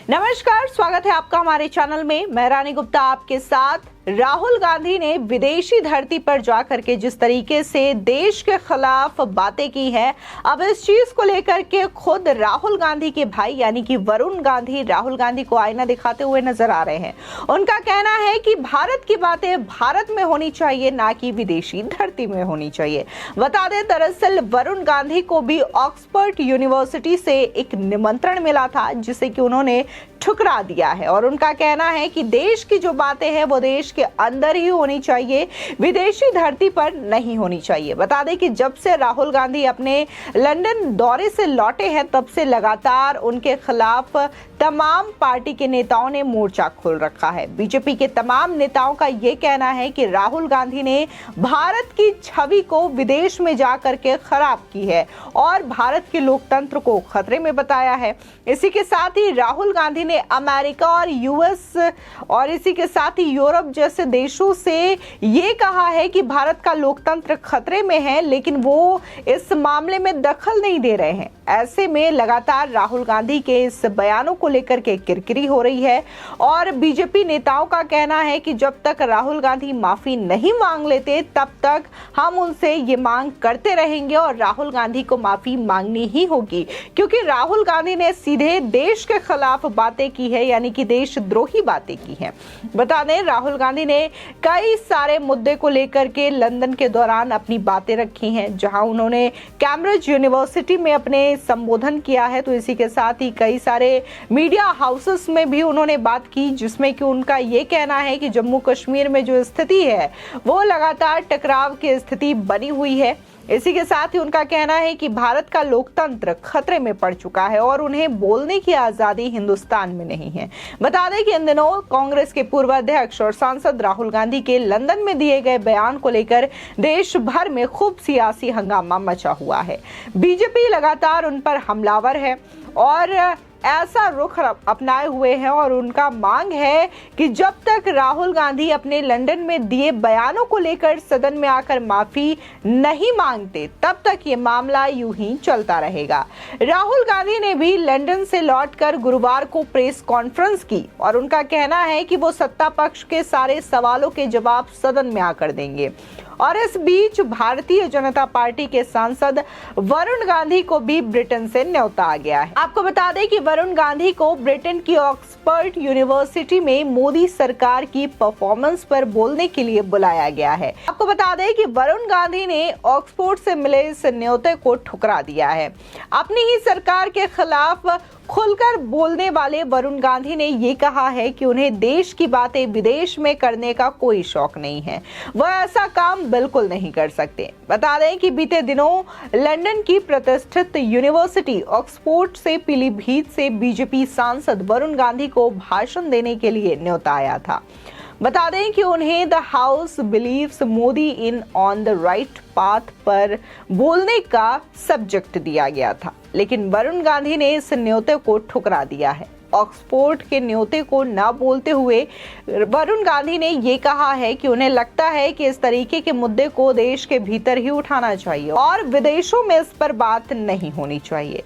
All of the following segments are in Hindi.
नमस्कार, स्वागत है आपका हमारे चैनल में। मैं रानी गुप्ता आपके साथ। राहुल गांधी ने विदेशी धरती पर जाकर के जिस तरीके से देश के खिलाफ बातें की है, अब इस चीज को लेकर के खुद राहुल गांधी के भाई यानी कि वरुण गांधी राहुल गांधी को आईना दिखाते हुए नजर आ रहे हैं। उनका कहना है कि भारत की बातें भारत में होनी चाहिए, ना कि विदेशी धरती में होनी चाहिए। बता दें, दरअसल वरुण गांधी को भी ऑक्सफोर्ड यूनिवर्सिटी से एक निमंत्रण मिला था, जिसे कि उन्होंने ठुकरा दिया है। और उनका कहना है कि देश की जो बातें हैं वो देश के अंदर ही होनी चाहिए, विदेशी धरती पर नहीं होनी चाहिए। बता दें कि जब से राहुल गांधी अपने लंदन दौरे से लौटे हैं, तब से लगातार उनके खिलाफ तमाम पार्टी के नेताओं ने मोर्चा खोल रखा है। बीजेपी के तमाम नेताओं का ये कहना है कि राहुल गांधी ने भारत की छवि को विदेश में जाकर के खराब की है और भारत के लोकतंत्र को खतरे में बताया है। इसी के साथ ही राहुल गांधी ने अमेरिका और यूएस और इसी के साथ ही यूरोप जैसे देशों से ये कहा है कि भारत का लोकतंत्र खतरे में है, लेकिन वो इस मामले में दखल नहीं दे रहे हैं। ऐसे में लगातार राहुल गांधी के इस बयानों को लेकर के किरकिरी हो रही है और बीजेपी नेताओं का कहना है कि जब तक राहुल गांधी माफी नहीं मांग लेते, तब तक हम उनसे ये मांग करते रहेंगे और राहुल गांधी को माफी मांगनी ही होगी, क्योंकि राहुल गांधी ने सीधे देश के खिलाफ बातें की है, यानी कि देशद्रोही बातें की है। बता दें, राहुल गांधी ने कई सारे मुद्दे को लेकर के लंदन के दौरान अपनी बातें रखी हैं, जहां उन्होंने कैम्ब्रिज यूनिवर्सिटी में अपने संबोधन किया है। तो इसी के साथ ही कई सारे मीडिया हाउसेस में भी उन्होंने बात की, जिसमें कि उनका ये कहना है कि जम्मू कश्मीर में जो स्थिति है वो लगातार टकराव की स्थिति बनी हुई है। इसी के साथ ही उनका कहना है कि भारत का लोकतंत्र खतरे में पड़ चुका है और उन्हें बोलने की आजादी हिंदुस्तान में नहीं है। बता दें कि इन दिनों कांग्रेस के पूर्व अध्यक्ष और सांसद राहुल गांधी के लंदन में दिए गए बयान को लेकर देश भर में खूब सियासी हंगामा मचा हुआ है। बीजेपी लगातार उन पर हमलावर है और ऐसा रुख अपनाए हुए हैं और उनका मांग है कि जब तक राहुल गांधी अपने लंदन में दिए बयानों को लेकर सदन में आकर माफी नहीं मांगते, तब तक ये मामला यूं ही चलता रहेगा। राहुल गांधी ने भी लंदन से लौटकर गुरुवार को प्रेस कॉन्फ्रेंस की और उनका कहना है कि वो सत्ता पक्ष के सारे सवालों के जवाब सदन में आकर देंगे। और इस बीच भारतीय जनता पार्टी के सांसद वरुण गांधी को भी ब्रिटेन से न्योता आ गया है। आपको बता दें कि वरुण गांधी को ब्रिटेन की ऑक्सफोर्ड यूनिवर्सिटी में मोदी सरकार की परफॉर्मेंस पर बोलने के लिए बुलाया गया है। आपको बता दें कि वरुण गांधी ने ऑक्सफोर्ड से मिले इस न्योते को ठुकरा दिया है। अपनी ही सरकार के खिलाफ खुलकर बोलने वाले वरुण गांधी ने ये कहा है कि उन्हें देश की बातें विदेश में करने का कोई शौक नहीं है, वह ऐसा काम बिल्कुल नहीं कर सकते। बता दें कि बीते दिनों लंदन की प्रतिष्ठित यूनिवर्सिटी ऑक्सफोर्ड से पीलीभीत से बीजेपी सांसद वरुण गांधी को भाषण देने के लिए न्योता आया था। बता दें कि उन्हें the house believes Modi in on the right path पर बोलने का सब्जेक्ट दिया गया था, लेकिन वरुण गांधी ने इस न्योते को ठुकरा दिया है। ऑक्सफोर्ड के न्योते को न बोलते हुए वरुण गांधी ने ये कहा है कि उन्हें लगता है कि इस तरीके के मुद्दे को देश के भीतर ही उठाना चाहिए और विदेशों में इस पर बात नहीं होनी चाहिए।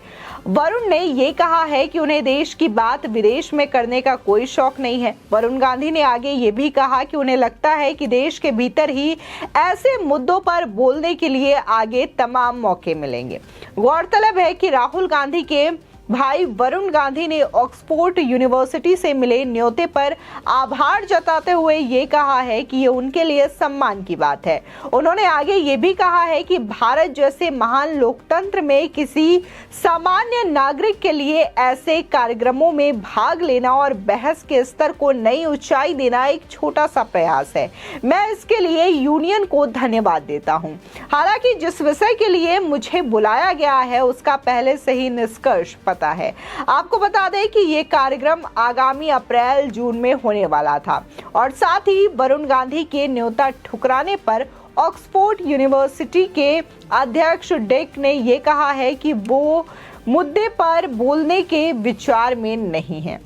वरुण ने ये कहा है कि उन्हें देश की बात विदेश में करने का कोई शौक नहीं है। वरुण गांधी ने आगे ये भी कहा कि उन्हें लगता है कि देश के भीतर ही ऐसे मुद्दों पर बोलने के लिए आगे तमाम मौके मिलेंगे। गौरतलब है कि राहुल गांधी के भाई वरुण गांधी ने ऑक्सफोर्ड यूनिवर्सिटी से मिले न्योते पर आभार जताते हुए ये कहा है कि ये उनके लिए सम्मान की बात है। उन्होंने आगे ये भी कहा है कि भारत जैसे महान लोकतंत्र में किसी सामान्य नागरिक के लिए ऐसे कार्यक्रमों में भाग लेना और बहस के स्तर को नई ऊंचाई देना एक छोटा सा प्रयास है। मैं इसके लिए यूनियन को धन्यवाद देता हूं। हालांकि जिस विषय के लिए मुझे बुलाया गया है उसका पहले से ही निष्कर्ष है। आपको बता दें कि ये कार्यक्रम आगामी अप्रैल-जून में होने वाला था और साथ ही वरुण गांधी के न्योता ठुकराने पर ऑक्सफोर्ड यूनिवर्सिटी के अध्यक्ष डेक ने ये कहा है कि वो मुद्दे पर बोलने के विचार में नहीं है।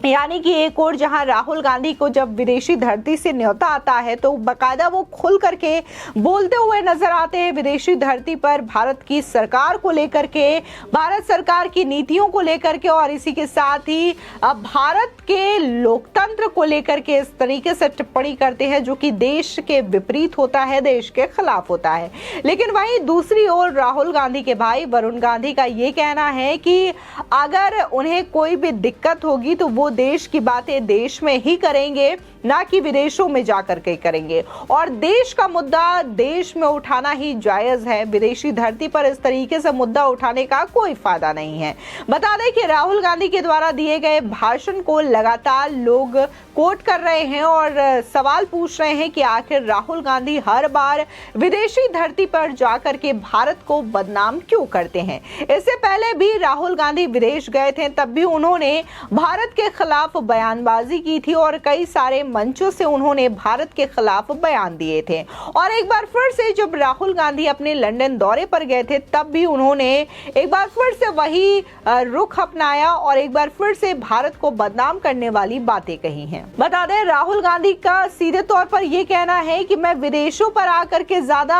यानी कि एक और जहां राहुल गांधी को जब विदेशी धरती से न्योता आता है तो बाकायदा वो खुल करके बोलते हुए नजर आते हैं विदेशी धरती पर भारत की सरकार को लेकर के, भारत सरकार की नीतियों को लेकर के, और इसी के साथ ही भारत के लोकतंत्र को लेकर के इस तरीके से टिप्पणी करते हैं जो कि देश के विपरीत होता है, देश के खिलाफ होता है। लेकिन वहीं दूसरी ओर राहुल गांधी के भाई वरुण गांधी का ये कहना है कि अगर उन्हें कोई भी दिक्कत होगी तो वो देश की बातें देश में ही करेंगे, ना कि विदेशों में जाकर के करेंगे, और देश का मुद्दा देश में उठाना ही जायज है। विदेशी धरती पर इस तरीके से मुद्दा उठाने का कोई फायदा नहीं है। बता दें कि राहुल गांधी के द्वारा दिए गए भाषण को लगातार लोग कोट कर रहे हैं और सवाल पूछ रहे हैं कि आखिर राहुल गांधी हर बार विदेशी धरती पर जाकर के भारत को बदनाम क्यों करते हैं। इससे पहले भी राहुल गांधी विदेश गए थे, तब भी उन्होंने भारत के खिलाफ बयानबाजी की थी और कई सारे मंचों से उन्होंने भारत के खिलाफ बयान दिए थे। और एक बार फिर से जब राहुल गांधी अपने लंदन दौरे पर गए थे तब भी उन्होंने एक बार फिर से वही रुख अपनाया और एक बार फिर से भारत को बदनाम करने वाली बातें कही हैं। बता दें राहुल गांधी का सीधे तौर पर यह कहना है कि मैं विदेशों पर आकर के ज्यादा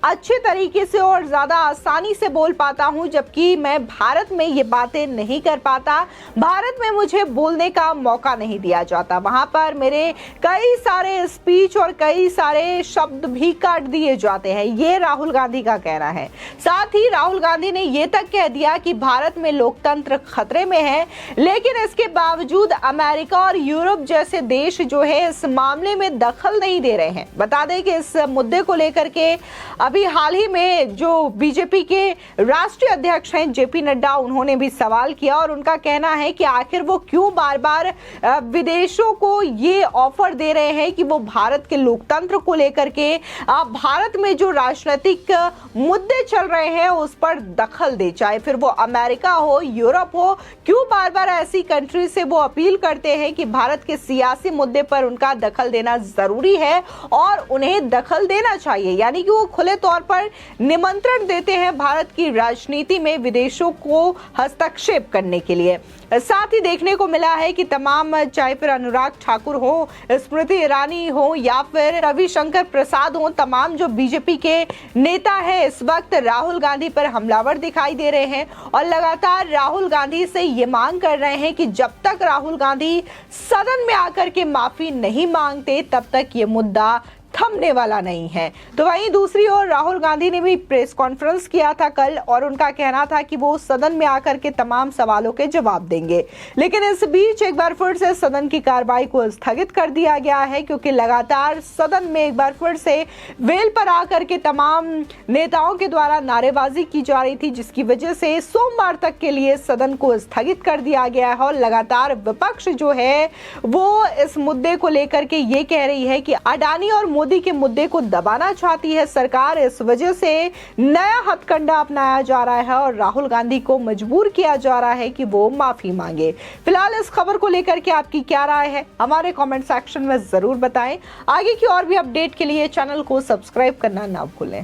अच्छे तरीके से और ज्यादा आसानी से बोल पाता हूं, जबकि मैं भारत में ये बातें नहीं कर पाता। भारत में मुझे बोलने का मौका नहीं दिया जाता, वहां पर मेरे कई सारे स्पीच और कई सारे शब्द भी काट दिए जाते हैं, ये राहुल गांधी का कहना है। साथ ही राहुल गांधी ने यह तक कह दिया कि भारत में लोकतंत्र खतरे में है, लेकिन इसके बावजूद अमेरिका और यूरोप जैसे देश जो है इस मामले में दखल नहीं दे रहे हैं। बता दें कि इस मुद्दे को लेकर के अभी हाल ही में जो बीजेपी के राष्ट्रीय अध्यक्ष हैं जेपी नड्डा, उन्होंने भी सवाल किया और उनका कहना है कि आखिर वो क्यों बार बार विदेशों को ये ऑफर दे रहे हैं कि वो भारत के लोकतंत्र को लेकर के भारत में जो राजनीतिक मुद्दे चल रहे हैं उस पर दखल दे, चाहे फिर वो अमेरिका हो, यूरोप हो। क्यों बार बार ऐसी कंट्री से वो अपील करते हैं कि भारत के सियासी मुद्दे पर उनका दखल देना जरूरी है और उन्हें दखल देना चाहिए, यानी कि वो खुले तौर पर निमंत्रण देते हैं भारत की राजनीति में विदेशों को हस्तक्षेप करने के लिए। साथ ही देखने को मिला है कि तमाम, चाहे फिर अनुराग ठाकुर हो, स्मृति ईरानी हो या फिर रविशंकर प्रसाद हो, तमाम जो बीजेपी के नेता हैं इस वक्त राहुल गांधी पर हमलावर दिखाई दे रहे हैं और लगातार राहुल गांधी से ये मांग कर रहे हैं कि जब तक राहुल गांधी सदन में आकर के माफी नहीं मांगते तब तक ये मुद्दा थमने वाला नहीं है। तो वहीं दूसरी ओर राहुल गांधी ने भी प्रेस कॉन्फ्रेंस किया था कल और उनका कहना था कि वो सदन में आकर के तमाम सवालों के जवाब देंगे, लेकिन इस बीच एक बार फिर से सदन की कार्रवाई को स्थगित कर दिया गया है क्योंकि लगातार सदन में एक बार फिर से वेल पर आकर के तमाम नेताओं के द्वारा नारेबाजी की जा रही थी, जिसकी वजह से सोमवार तक के लिए सदन को स्थगित कर दिया गया है। और लगातार विपक्ष जो है वो इस मुद्दे को लेकर के ये कह रही है कि अडानी और मोदी के मुद्दे को दबाना चाहती है सरकार, इस वजह से नया हथकंडा अपनाया जा रहा है और राहुल गांधी को मजबूर किया जा रहा है कि वो माफी मांगे। फिलहाल इस खबर को लेकर के आपकी क्या राय है हमारे कमेंट सेक्शन में जरूर बताएं। आगे की और भी अपडेट के लिए चैनल को सब्सक्राइब करना ना भूलें।